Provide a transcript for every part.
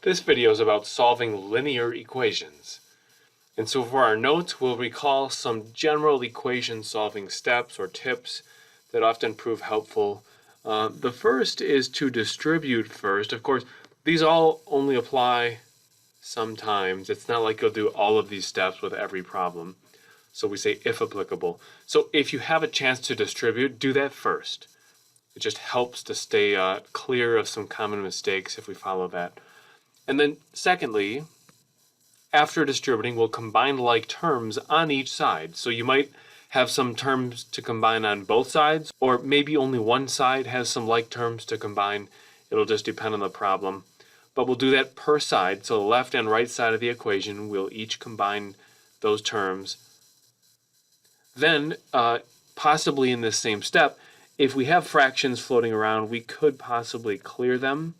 This video is about solving linear equations. And so for our notes, we'll recall some general equation solving steps or tips that often prove helpful. The first is to distribute first. Of course, these all only apply sometimes. It's not like you'll do all of these steps with every problem. So we say if applicable. So if you have a chance to distribute, do that first. It just helps to stay clear of some common mistakes if we follow that. And then secondly, after distributing, we'll combine like terms on each side. So you might have some terms to combine on both sides, or maybe only one side has some like terms to combine. It'll just depend on the problem. But we'll do that per side. So the left and right side of the equation, we'll each combine those terms. Then, possibly in this same step, if we have fractions floating around, we could possibly clear them.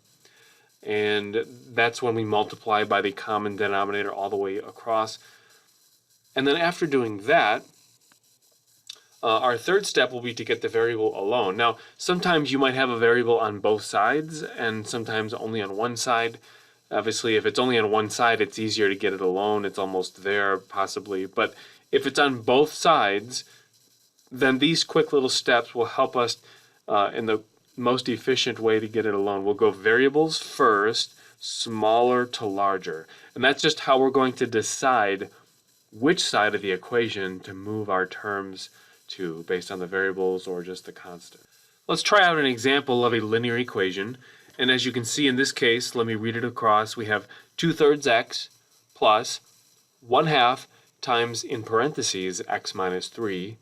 And that's when we multiply by the common denominator all the way across. And then after doing that, our third step will be to get the variable alone. Now, sometimes you might have a variable on both sides and sometimes only on one side. Obviously, if it's only on one side, it's easier to get it alone. It's almost there, possibly. But if it's on both sides, then these quick little steps will help us in the most efficient way to get it alone. We'll go variables first, smaller to larger. And that's just how we're going to decide which side of the equation to move our terms to based on the variables or just the constant. Let's try out an example of a linear equation. And as you can see in this case, let me read it across. We have 2/3 x plus 1/2 times, in parentheses, x minus 3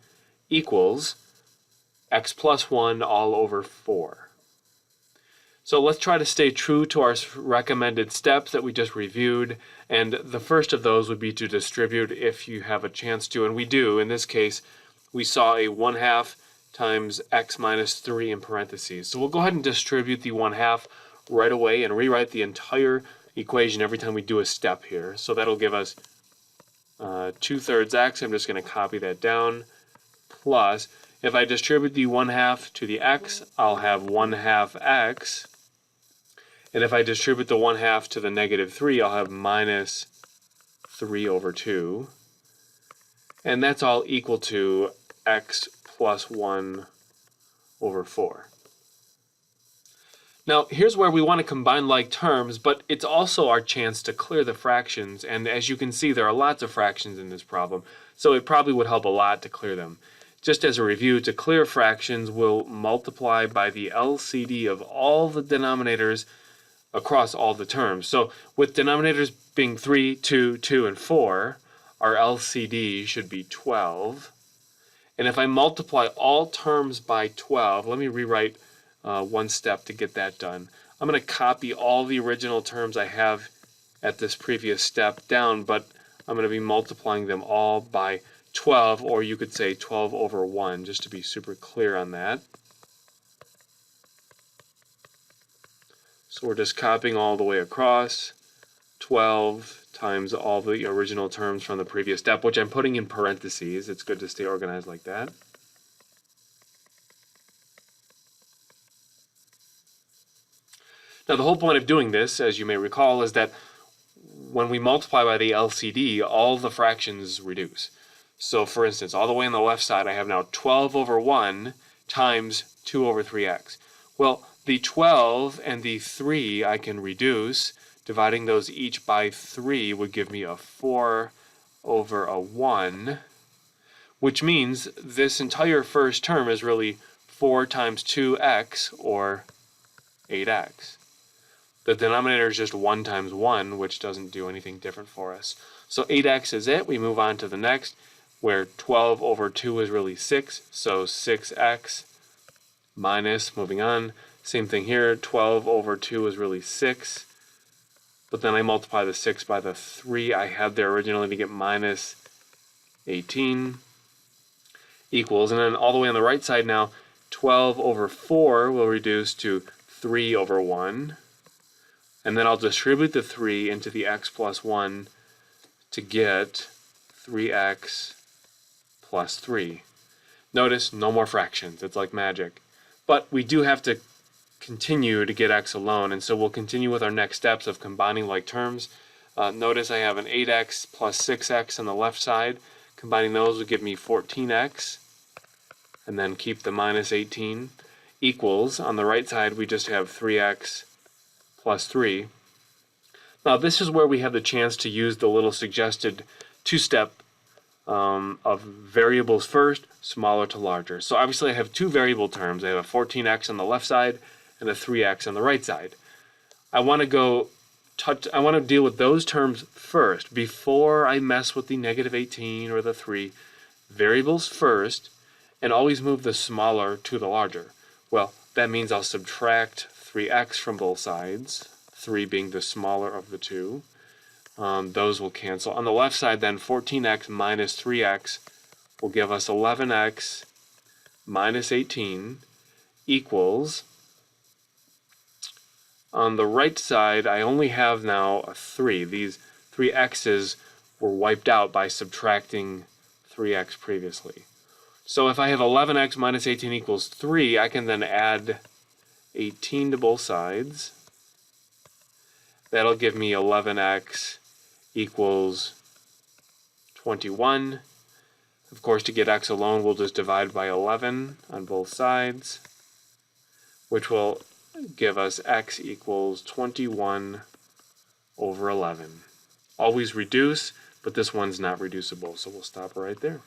equals x plus 1 all over 4. So let's try to stay true to our recommended steps that we just reviewed. And the first of those would be to distribute if you have a chance to. And we do. In this case, we saw a 1/2 times x minus 3 in parentheses. So we'll go ahead and distribute the 1/2 right away and rewrite the entire equation every time we do a step here. So that'll give us 2/3 x. I'm just going to copy that down. Plus, if I distribute the 1/2 to the x, I'll have 1/2 x. And if I distribute the 1/2 to the negative 3, I'll have minus 3 over 2. And that's all equal to x plus 1 over 4. Now, here's where we want to combine like terms, but it's also our chance to clear the fractions. And as you can see, there are lots of fractions in this problem, so it probably would help a lot to clear them. Just as a review, to clear fractions, we'll multiply by the LCD of all the denominators across all the terms. So with denominators being 3, 2, 2, and 4, our LCD should be 12. And if I multiply all terms by 12, let me rewrite one step to get that done. I'm going to copy all the original terms I have at this previous step down, but I'm going to be multiplying them all by 12, or you could say 12 over 1, just to be super clear on that. So we're just copying all the way across, 12 times all the original terms from the previous step, which I'm putting in parentheses. It's good to stay organized like that. Now, the whole point of doing this, as you may recall, is that when we multiply by the LCD, all the fractions reduce. So, for instance, all the way on the left side, I have now 12 over 1 times 2 over 3x. Well, the 12 and the 3 I can reduce. Dividing those each by 3 would give me a 4 over a 1, which means this entire first term is really 4 times 2x, or 8x. The denominator is just 1 times 1, which doesn't do anything different for us. So 8x is it. We move on to the next, where 12 over 2 is really 6, so 6x minus, moving on, same thing here, 12 over 2 is really 6, but then I multiply the 6 by the 3 I had there originally to get minus 18 equals, and then all the way on the right side now, 12 over 4 will reduce to 3 over 1, and then I'll distribute the 3 into the x plus 1 to get 3x plus 3. Notice, no more fractions. It's like magic. But we do have to continue to get x alone. And so we'll continue with our next steps of combining like terms. Notice I have an 8x plus 6x on the left side. Combining those will give me 14x, and then keep the minus 18, equals, on the right side we just have 3x plus 3. Now this is where we have the chance to use the little suggested two-step of variables first, smaller to larger. So obviously I have two variable terms. I have a 14x on the left side and a 3x on the right side. I want to deal with those terms first before I mess with the negative 18 or the 3. Variables first, and always move the smaller to the larger. Well, that means I'll subtract 3x from both sides, 3 being the smaller of the two. Those will cancel. On the left side then, 14x minus 3x will give us 11x minus 18 equals, on the right side I only have now a 3. These 3 x's were wiped out by subtracting 3x previously. So if I have 11x minus 18 equals 3, I can then add 18 to both sides. That'll give me 11x equals 21. Of course, to get x alone, we'll just divide by 11 on both sides, which will give us x equals 21 over 11. Always reduce, but this one's not reducible, so we'll stop right there.